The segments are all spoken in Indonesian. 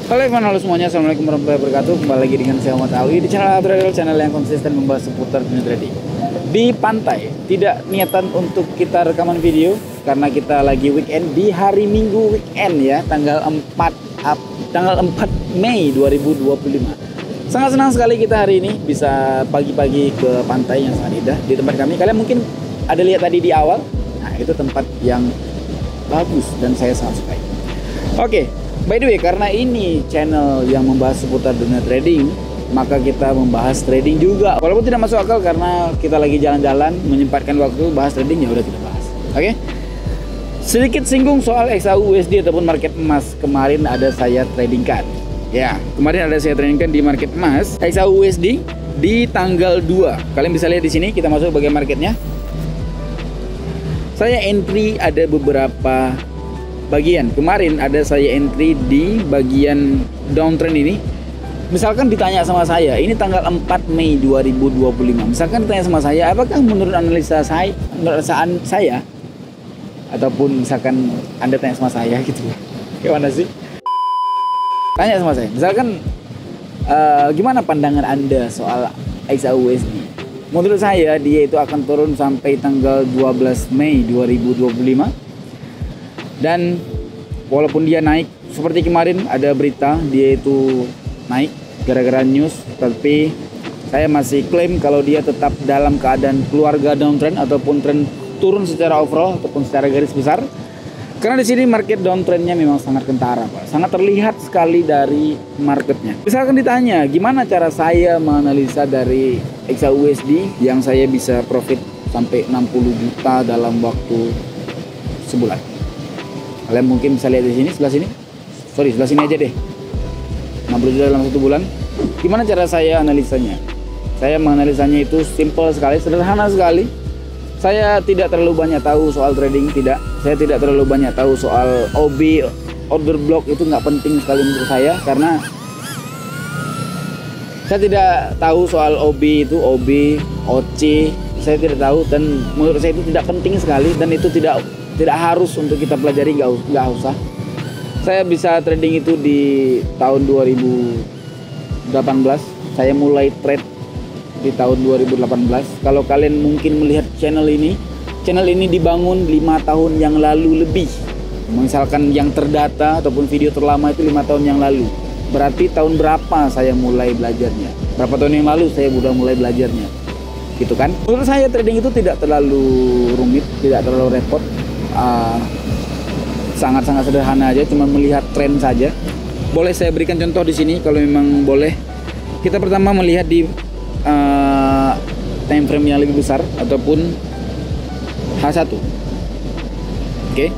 Halo everyone, halo semuanya, assalamualaikum warahmatullahi wabarakatuh. Kembali lagi dengan saya Muhammad Alwi di channel Trader, channel yang konsisten membahas seputar dunia trading. Di pantai, tidak niatan untuk kita rekaman video karena kita lagi weekend di hari Minggu weekend ya, tanggal 4 Mei 2025. Sangat senang sekali kita hari ini bisa pagi-pagi ke pantai yang sangat indah di tempat kami. Kalian mungkin ada lihat tadi di awal, nah itu tempat yang bagus dan saya sangat sukai. Oke. By the way, karena ini channel yang membahas seputar dunia trading, maka kita membahas trading juga. Walaupun tidak masuk akal karena kita lagi jalan-jalan, menyempatkan waktu bahas trading, ya udah kita bahas. Oke? Sedikit singgung soal XAUUSD ataupun market emas. Kemarin ada saya tradingkan. Ya, kemarin ada saya tradingkan di market emas XAUUSD di tanggal 2. Kalian bisa lihat di sini, kita masuk bagian marketnya. Saya entry ada beberapa bagian. Kemarin ada saya entry di bagian downtrend ini. Misalkan ditanya sama saya, ini tanggal 4 Mei 2025. Misalkan ditanya sama saya, apakah menurut analisa saya, menurut saya, ataupun misalkan Anda tanya sama saya gitu, gimana sih? Tanya sama saya, misalkan gimana pandangan Anda soal XAUUSD? Menurut saya dia itu akan turun sampai tanggal 12 Mei 2025. Dan walaupun dia naik seperti kemarin ada berita dia itu naik gara-gara news, tapi saya masih klaim kalau dia tetap dalam keadaan keluarga downtrend ataupun tren turun secara overall ataupun secara garis besar. Karena di sini market downtrendnya memang sangat kentara, Pak. Sangat terlihat sekali dari marketnya. Misalkan ditanya gimana cara saya menganalisa dari XAUUSD yang saya bisa profit sampai 60 juta dalam waktu sebulan. Kalian mungkin bisa lihat di sini, sebelah sini aja deh. 60 juta dalam 1 bulan. Gimana cara saya analisanya? Saya menganalisanya itu simple sekali, sederhana sekali. Saya tidak terlalu banyak tahu soal trading, tidak. Saya tidak terlalu banyak tahu soal OB, order block, itu nggak penting sekali menurut saya karena saya tidak tahu soal OB itu, OB, OC, saya tidak tahu dan menurut saya itu tidak penting sekali dan itu tidak harus untuk kita pelajari, nggak usah. Saya bisa trading itu di tahun 2018. Saya mulai trade di tahun 2018. Kalau kalian mungkin melihat channel ini dibangun 5 tahun yang lalu lebih. Misalkan yang terdata ataupun video terlama itu 5 tahun yang lalu. Berarti tahun berapa saya mulai belajarnya? Berapa tahun yang lalu saya udah mulai belajarnya? Gitu kan? Menurut saya trading itu tidak terlalu rumit, tidak terlalu repot. Sangat-sangat sederhana aja, cuma melihat tren saja. Boleh saya berikan contoh di sini kalau memang boleh. Kita pertama melihat di time frame yang lebih besar ataupun H1. Oke.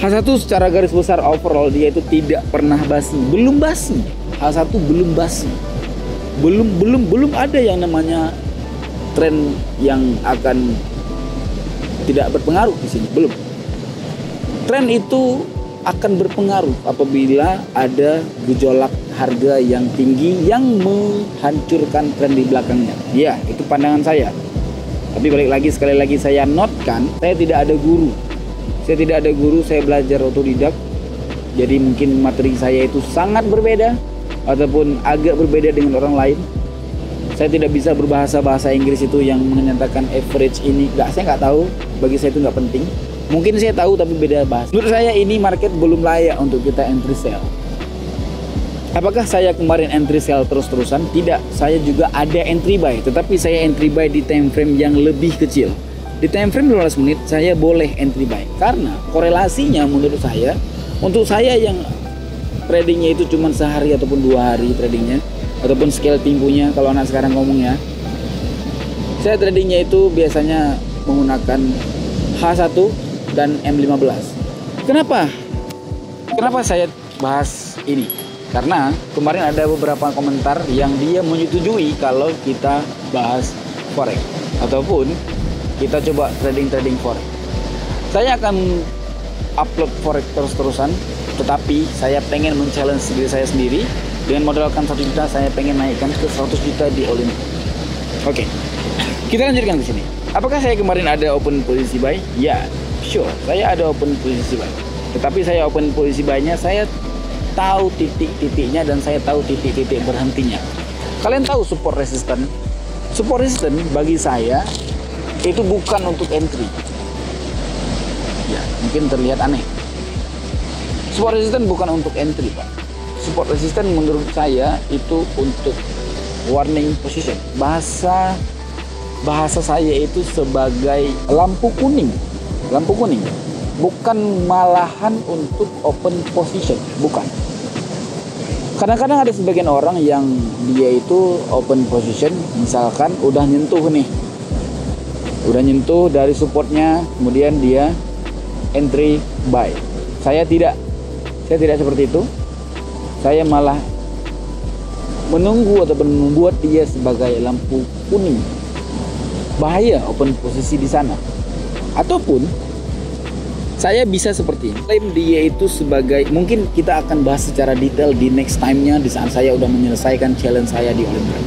H1 secara garis besar overall dia itu tidak pernah basi, belum basi. H1 belum basi. Belum ada yang namanya tren yang akan tidak berpengaruh di sini, belum. Tren itu akan berpengaruh apabila ada gejolak harga yang tinggi yang menghancurkan tren di belakangnya. Ya, itu pandangan saya. Tapi balik lagi, sekali lagi saya notkan, saya tidak ada guru. Saya belajar otodidak. Jadi mungkin materi saya itu sangat berbeda ataupun agak berbeda dengan orang lain. Saya tidak bisa berbahasa Inggris itu yang menyatakan average ini. Saya nggak tahu. Bagi saya itu nggak penting. Mungkin saya tahu tapi beda bahasa. Menurut saya ini market belum layak untuk kita entry sell. Apakah saya kemarin entry sell terus-terusan? Tidak. Saya juga ada entry buy. Tetapi saya entry buy di time frame yang lebih kecil. Di time frame 15 menit saya boleh entry buy. Karena korelasinya menurut saya, untuk saya yang tradingnya itu cuma sehari ataupun 2 hari tradingnya, ataupun scalping punya kalau anak sekarang ngomongnya, saya tradingnya itu biasanya menggunakan H1 dan M15. Kenapa saya bahas ini? Karena kemarin ada beberapa komentar yang dia menyetujui kalau kita bahas forex ataupun kita coba trading forex. Saya akan upload forex terus-terusan, tetapi saya pengen men-challenge diri saya sendiri. Dengan modalkan 1 juta saya pengen naikkan ke 100 juta di all in. Oke. Kita lanjutkan ke sini. Apakah saya kemarin ada open posisi buy? Ya, sure. Saya ada open posisi buy. Tetapi saya open posisi buy-nya saya tahu titik-titiknya dan saya tahu titik-titik berhentinya. Kalian tahu support resistance? Support resistance bagi saya itu bukan untuk entry. Ya, mungkin terlihat aneh. Support resistance bukan untuk entry, Pak. Support resistance menurut saya itu untuk warning position. Bahasa saya itu sebagai lampu kuning, bukan malahan untuk open position, bukan. Kadang-kadang ada sebagian orang yang dia itu open position, misalkan udah nyentuh dari supportnya, kemudian dia entry buy. Saya tidak seperti itu. Saya malah menunggu ataupun membuat dia sebagai lampu kuning. Bahaya open posisi di sana. Ataupun saya bisa seperti ini. Klaim dia itu sebagai, mungkin kita akan bahas secara detail di next time-nya di saat saya udah menyelesaikan challenge saya di Olimpiade.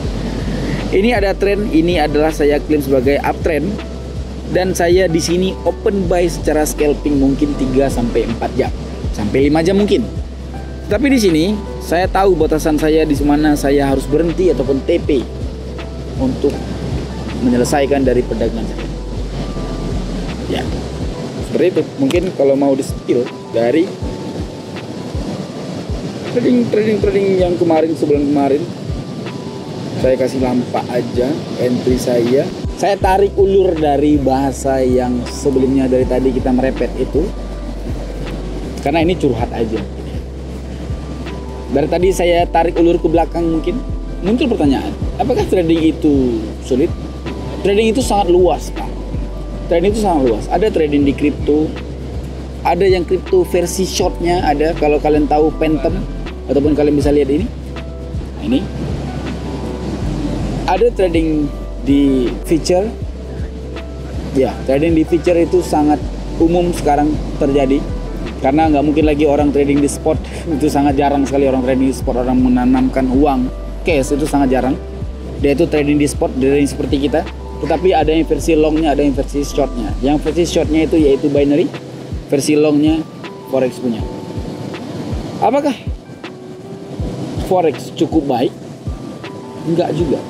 Ini ada tren, ini adalah saya klaim sebagai uptrend dan saya di sini open buy secara scalping mungkin 3 sampai 4 jam. Sampai 5 jam mungkin. Tapi di sini saya tahu batasan saya di mana saya harus berhenti ataupun TP untuk menyelesaikan dari perdagangan saya. Ya, seperti itu. Mungkin kalau mau di spill dari trading yang sebelum kemarin, saya kasih lampak aja entry saya. Saya tarik ulur dari bahasa yang sebelumnya dari tadi kita merepet itu, karena ini curhat aja. Dari tadi saya tarik ulur ke belakang, mungkin muncul pertanyaan, apakah trading itu sulit? Trading itu sangat luas, Pak. Trading itu sangat luas. Ada trading di kripto, ada yang kripto versi shortnya, ada. Kalau kalian tahu Phantom, ataupun kalian bisa lihat ini. Ini. Ada trading di future. Ya, trading di future itu sangat umum sekarang terjadi. Karena nggak mungkin lagi orang trading di spot. Itu sangat jarang sekali orang trading di spot, orang menanamkan uang cash, itu sangat jarang. Dia itu trading di spot, trading seperti kita. Tetapi ada yang versi longnya, ada yang versi shortnya. Yang versi shortnya itu yaitu binary, versi longnya forex punya. Apakah forex cukup baik? Enggak juga.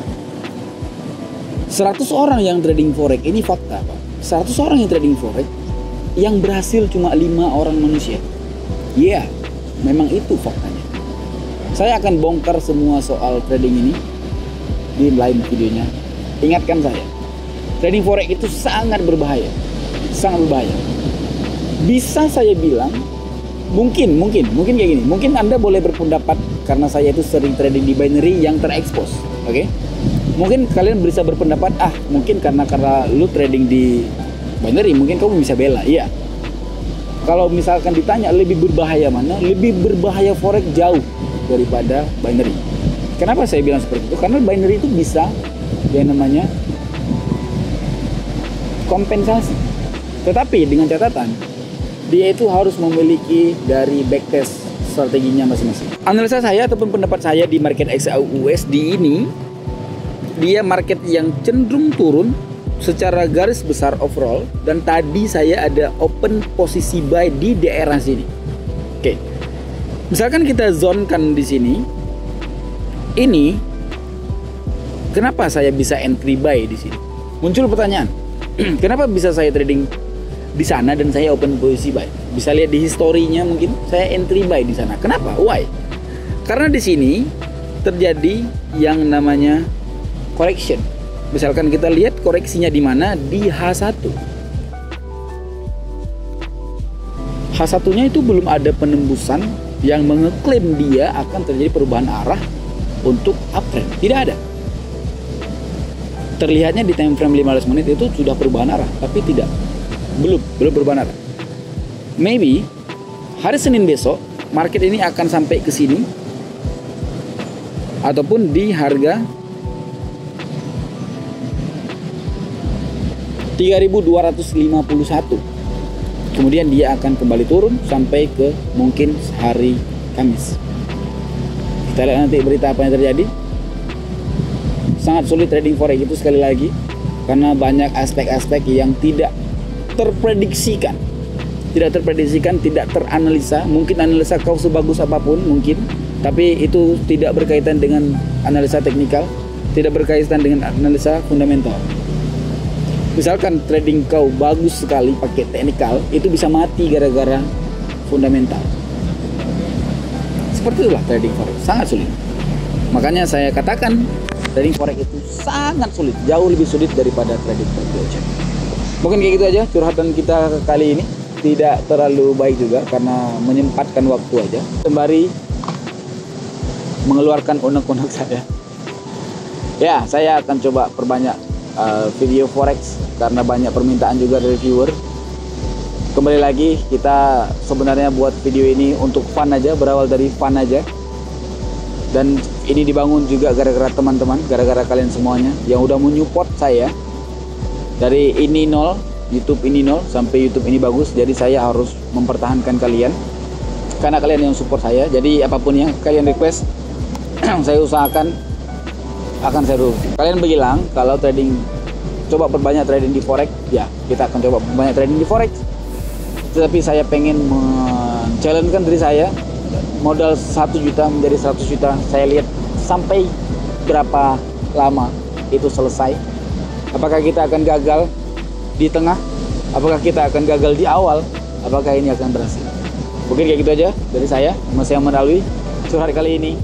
100 orang yang trading forex, ini fakta, Pak. 100 orang yang trading forex, yang berhasil cuma 5 orang manusia. Iya, memang itu faktanya. Saya akan bongkar semua soal trading ini di lain videonya. Ingatkan saya, trading forex itu sangat berbahaya. Sangat berbahaya. Bisa saya bilang, mungkin kayak gini. Mungkin Anda boleh berpendapat karena saya itu sering trading di binary yang terekspos. Oke? Mungkin kalian bisa berpendapat, mungkin karena lu trading di binary, mungkin kamu bisa bela. Iya. Kalau misalkan ditanya lebih berbahaya mana? Lebih berbahaya forex jauh daripada binary. Kenapa saya bilang seperti itu? Karena binary itu bisa yang namanya kompensasi. Tetapi dengan catatan, dia itu harus memiliki dari backtest strateginya masing-masing. Analisa saya ataupun pendapat saya di market XAUUSD ini, dia market yang cenderung turun secara garis besar overall, dan tadi saya ada open posisi buy di daerah sini. Oke. Misalkan kita zonekan di sini. Ini kenapa saya bisa entry buy di sini? Muncul pertanyaan. Kenapa bisa saya trading di sana dan saya open posisi buy? Bisa lihat di historinya, mungkin saya entry buy di sana. Kenapa? Why? Karena di sini terjadi yang namanya correction. Misalkan kita lihat koreksinya di mana, di H1. H1-nya itu belum ada penembusan yang mengeklaim dia akan terjadi perubahan arah untuk uptrend. Tidak ada. Terlihatnya di time frame 15 menit itu sudah perubahan arah, tapi tidak. Belum perubahan arah. Maybe hari Senin besok market ini akan sampai ke sini ataupun di harga 3.251. Kemudian dia akan kembali turun sampai ke mungkin hari Kamis. Kita lihat nanti berita apa yang terjadi. Sangat sulit trading forex itu sekali lagi karena banyak aspek-aspek yang tidak terprediksikan. tidak terprediksikan, tidak teranalisa. Mungkin analisa kau sebagus apapun mungkin, tapi itu tidak berkaitan dengan analisa teknikal, tidak berkaitan dengan analisa fundamental. Misalkan trading kau bagus sekali pakai teknikal, itu bisa mati gara-gara fundamental. Seperti itulah trading forex, sangat sulit. Makanya saya katakan trading forex itu sangat sulit, jauh lebih sulit daripada trading blockchain. Mungkin kayak gitu aja curhatan kita kali ini. Tidak terlalu baik juga karena menyempatkan waktu aja, sembari mengeluarkan unek-unek saya. Ya, saya akan coba perbanyak video forex karena banyak permintaan juga dari viewer. Kembali lagi, kita sebenarnya buat video ini untuk fun aja, berawal dari fun aja. Dan ini dibangun juga gara-gara teman-teman, gara-gara kalian semuanya yang udah menyupport saya. Dari ini nol, YouTube ini nol sampai YouTube ini bagus, jadi saya harus mempertahankan kalian karena kalian yang support saya. Jadi apapun yang kalian request saya usahakan akan saya dukung. Kalian bilang kalau trading, coba perbanyak trading di forex, ya kita akan coba perbanyak trading di forex. Tetapi saya pengen men-challenge-kan diri saya, modal 1 juta menjadi 100 juta, saya lihat sampai berapa lama itu selesai. Apakah kita akan gagal di tengah, apakah kita akan gagal di awal, apakah ini akan berhasil. Mungkin kayak gitu aja dari saya, Mas yang melalui curhat kali ini.